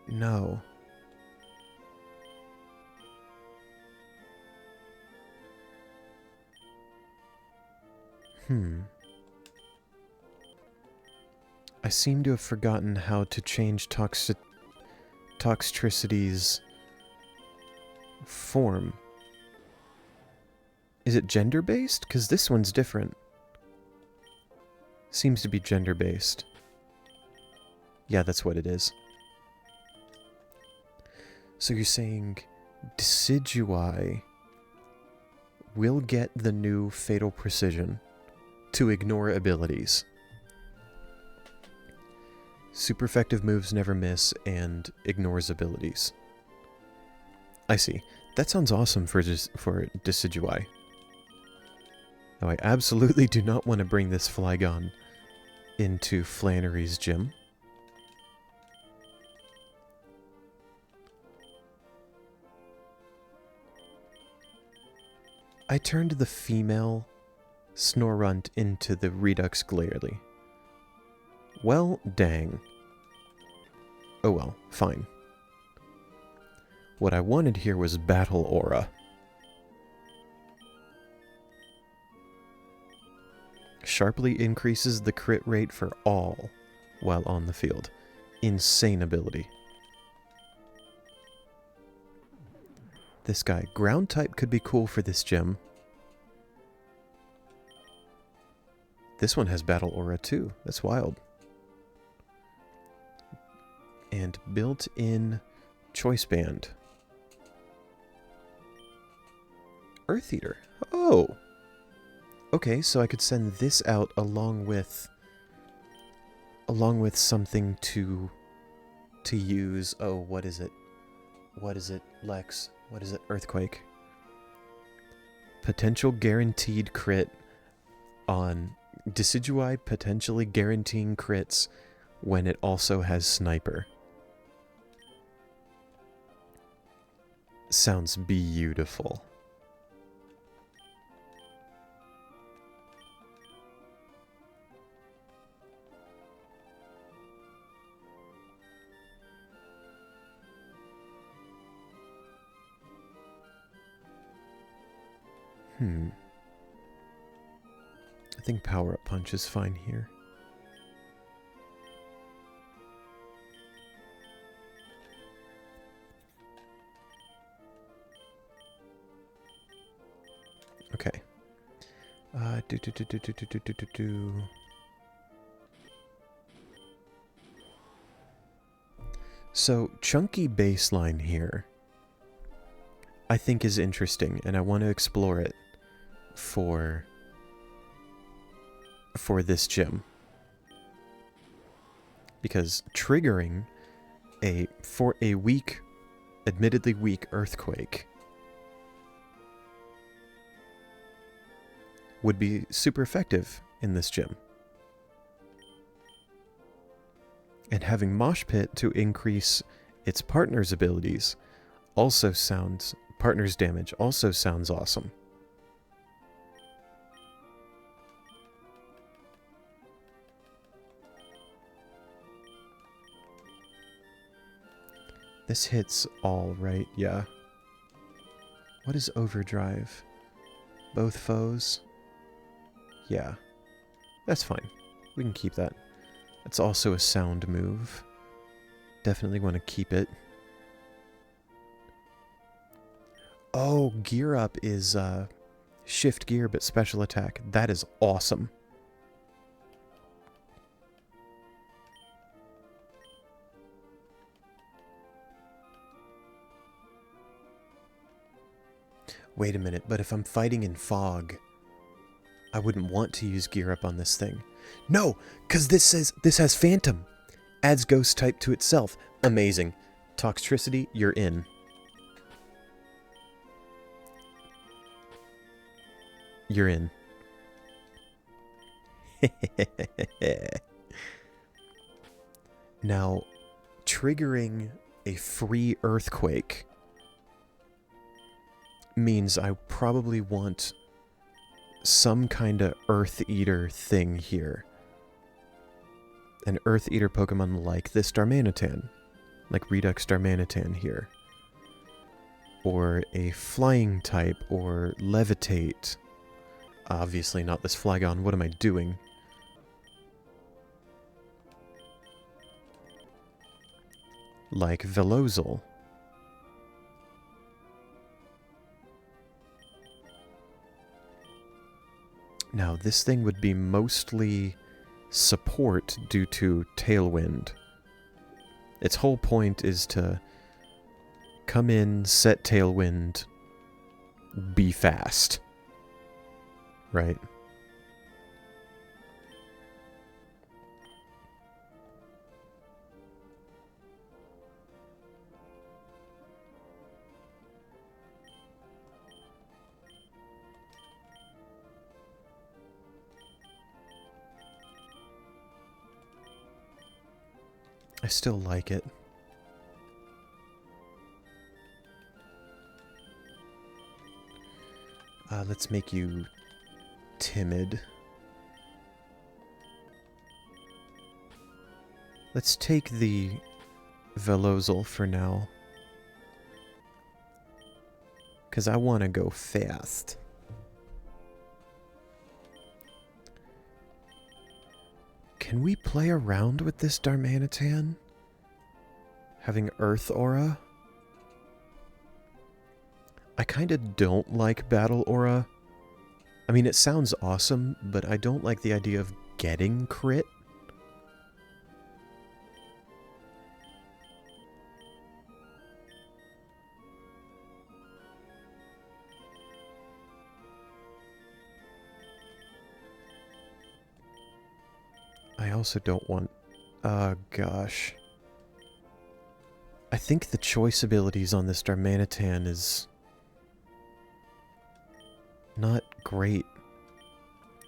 No. I seem to have forgotten how to change Toxtricity's form. Is it gender-based? Because this one's different. Seems to be gender-based. Yeah, that's what it is. So you're saying Decidueye will get the new Fatal Precision to ignore abilities. Super effective moves never miss and ignores abilities. I see. That sounds awesome for Decidueye. Now I absolutely do not want to bring this Flygon into Flannery's gym. I turned the female Snorunt into the Redux Glairly. Well, dang. Oh well, fine. What I wanted here was Battle Aura. Sharply increases the crit rate for all while on the field. Insane ability. This guy, ground type could be cool for this gym. This one has Battle Aura too. That's wild. And built-in Choice Band. Earth Eater. Oh! Okay, so I could send this out along with something to use. Oh, what is it? What is it, Lex? What is it? Earthquake. Potential guaranteed crit on Decidueye, potentially guaranteeing crits when it also has Sniper. Sounds beautiful. I think Power Up Punch is fine here. Okay. So, chunky baseline here, I think is interesting, and I want to explore it for this gym. Because triggering for a weak, admittedly weak earthquake would be super effective in this gym. And having Mosh Pit to increase its partner's abilities also sounds... partner's damage also sounds awesome. This hits all, right? Yeah. What is Overdrive? Both foes? Yeah. That's fine. We can keep that. That's also a sound move. Definitely want to keep it. Oh, Gear Up is shift gear but special attack. That is awesome. Wait a minute, but if I'm fighting in fog, I wouldn't want to use Gear Up on this thing. No, because this has Phantom. Adds Ghost type to itself. Amazing. Toxtricity, you're in. You're in. Now, triggering a free earthquake means I probably want some kind of Earth Eater thing here. An Earth Eater Pokemon like this Darmanitan. Like Redux Darmanitan here. Or a flying type, or Levitate. Obviously not this Flygon, what am I doing? Like Velozil. Now, this thing would be mostly support due to Tailwind. Its whole point is to come in, set Tailwind, be fast. Right? I still like it. Let's make you timid. Let's take the Velozil for now. Because I want to go fast. Can we play around with this Darmanitan? Having Earth Aura? I kind of don't like Battle Aura. I mean, it sounds awesome, but I don't like the idea of getting crit. I also don't want... Oh, gosh. I think the choice abilities on this Darmanitan is... not great.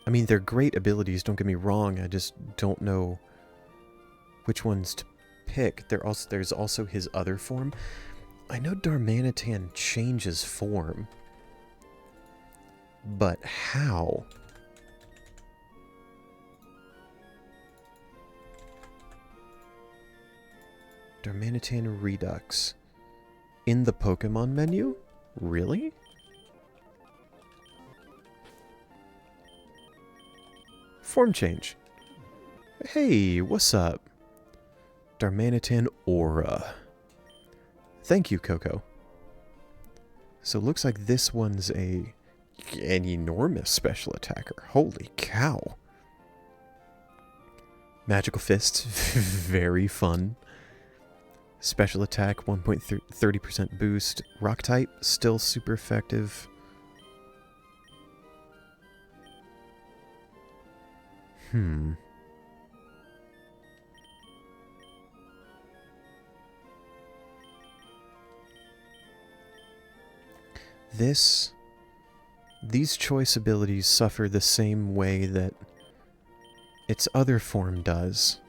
I mean, they're great abilities, don't get me wrong, I just don't know which ones to pick. There's also his other form. I know Darmanitan changes form, but how? Darmanitan Redux. In the Pokemon menu? Really? Form change. Hey, what's up? Darmanitan Aura. Thank you, Coco. So it looks like this one's an enormous special attacker. Holy cow. Magical Fist. Very fun. Special attack, 1.30% boost. Rock type, still super effective. These choice abilities suffer the same way that its other form does.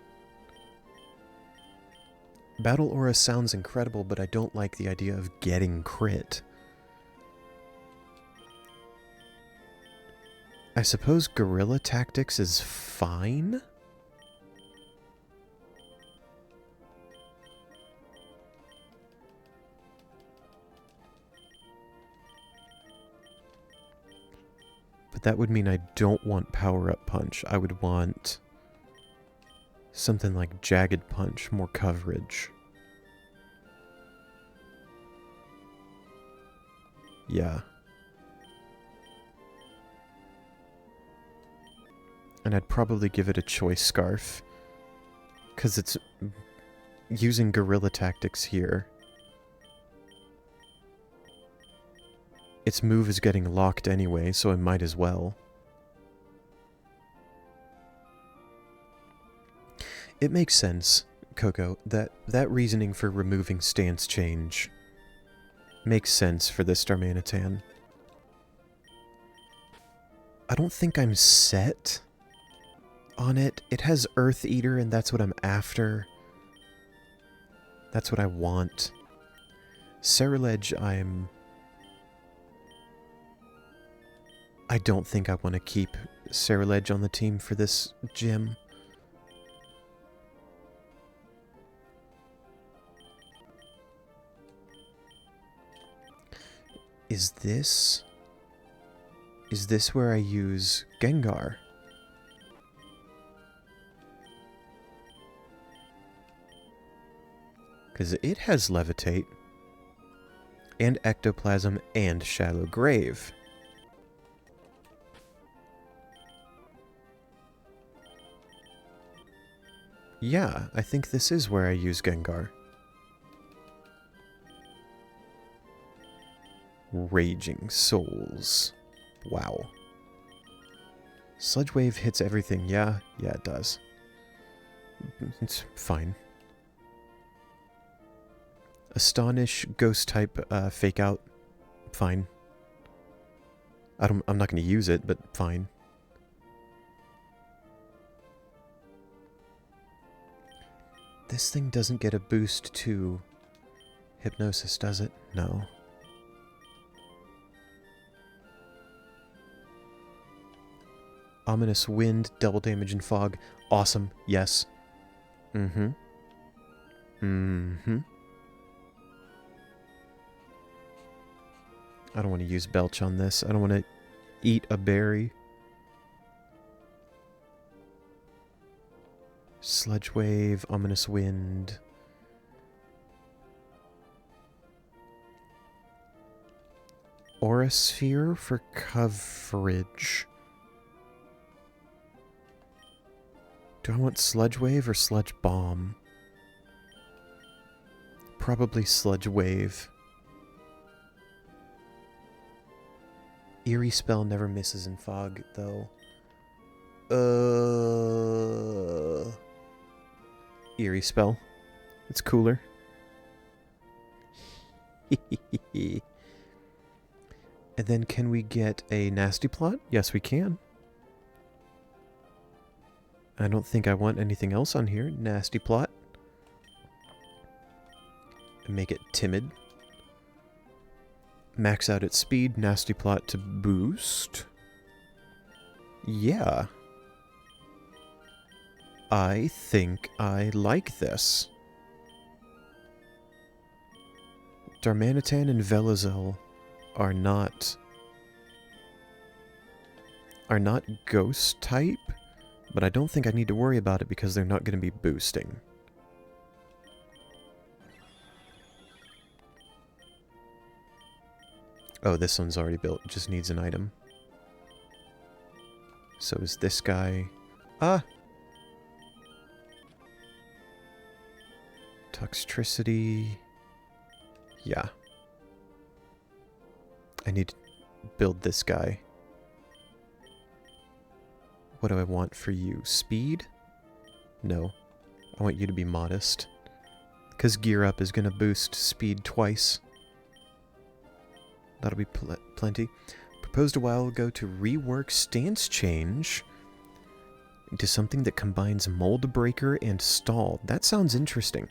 Battle Aura sounds incredible, but I don't like the idea of getting crit. I suppose Guerrilla Tactics is fine? But that would mean I don't want Power Up Punch. I would want something like Jagged Punch, more coverage. Yeah. And I'd probably give it a Choice Scarf, because it's using Guerrilla Tactics here. Its move is getting locked anyway, so I might as well. It makes sense, Coco. That reasoning for removing stance change makes sense for this Darmanitan. I don't think I'm set on it. It has Earth Eater, and that's what I'm after. That's what I want. Ceruledge, I don't think I want to keep Ceruledge on the team for this gym. Is this where I use Gengar? Because it has Levitate, and Ectoplasm, and Shallow Grave. Yeah, I think this is where I use Gengar. Raging Souls. Wow. Sludge Wave hits everything. Yeah, it does. It's fine. Astonish, Ghost type, Fake Out. Fine. I'm not going to use it, but fine. This thing doesn't get a boost to Hypnosis, does it? No. Ominous Wind, double damage and fog. Awesome. Yes. I don't want to use Belch on this. I don't want to eat a berry. Sludge Wave, Ominous Wind. Aura Sphere for coverage. Do I want Sludge Wave or Sludge Bomb? Probably Sludge Wave. Eerie Spell never misses in fog, though. eerie spell. It's cooler. And then can we get a nasty plot? Yes, we can. I don't think I want anything else on here. Nasty plot. Make it timid. Max out its speed. Nasty plot to boost. Yeah. I think I like this. Darmanitan and Velazel are not ghost type, but I don't think I need to worry about it because they're not going to be boosting. Oh, this one's already built. It just needs an item. So is this guy... Ah! Toxtricity... Yeah. I need to build this guy. What do I want for you? Speed? No. I want you to be modest. Because Gear Up is going to boost speed twice. That'll be plenty. Proposed a while ago to rework stance change into something that combines Mold Breaker and Stall. That sounds interesting.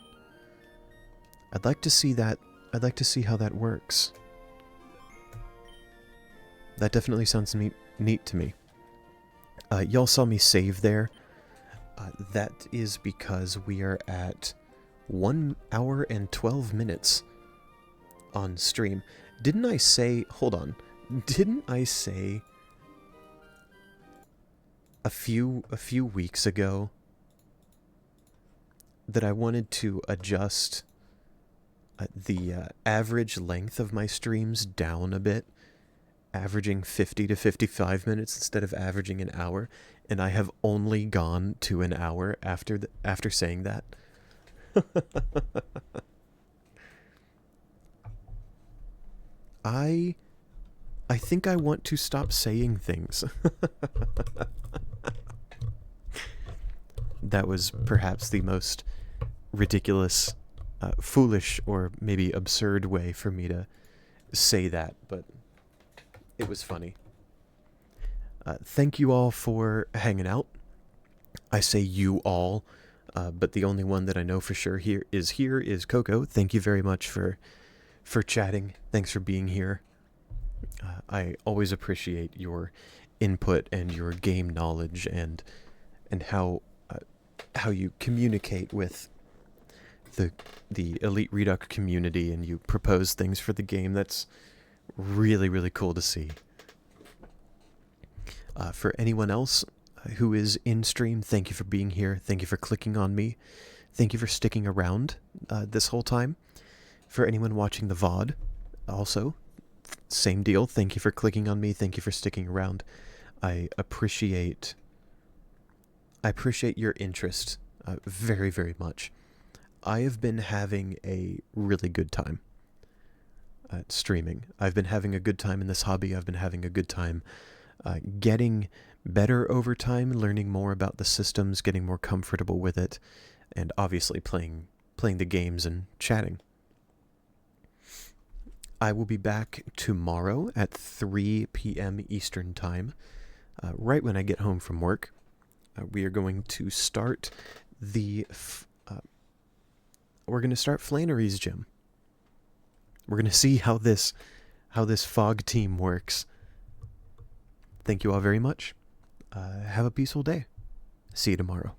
I'd like to see that. I'd like to see how that works. That definitely sounds neat to me. Y'all saw me save there. That is because we are at 1 hour and 12 minutes on stream. Didn't I say... Hold on. Didn't I say a few weeks ago that I wanted to adjust the average length of my streams down a bit, averaging 50 to 55 minutes instead of averaging an hour, and I have only gone to an hour after saying that. I think I want to stop saying things. That was perhaps the most ridiculous, foolish, or maybe absurd way for me to say that, but it was funny. Thank you all for hanging out. I say you all, but the only one that I know for sure here is Coco. Thank you very much for chatting. Thanks for being here. I always appreciate your input and your game knowledge and how you communicate with the Elite Redux community, and you propose things for the game. That's really, really cool to see. For anyone else who is in stream, thank you for being here. Thank you for clicking on me. Thank you for sticking around this whole time. For anyone watching the VOD, also, same deal. Thank you for clicking on me. Thank you for sticking around. I appreciate your interest very, very much. I have been having a really good time streaming. I've been having a good time in this hobby. I've been having a good time getting better over time, learning more about the systems, getting more comfortable with it, and obviously playing the games and chatting. I will be back tomorrow at 3 p.m. Eastern Time, right when I get home from work. We are going to start we're going to start Flannery's gym. We're going to see how this fog team works. Thank you all very much. Have a peaceful day. See you tomorrow.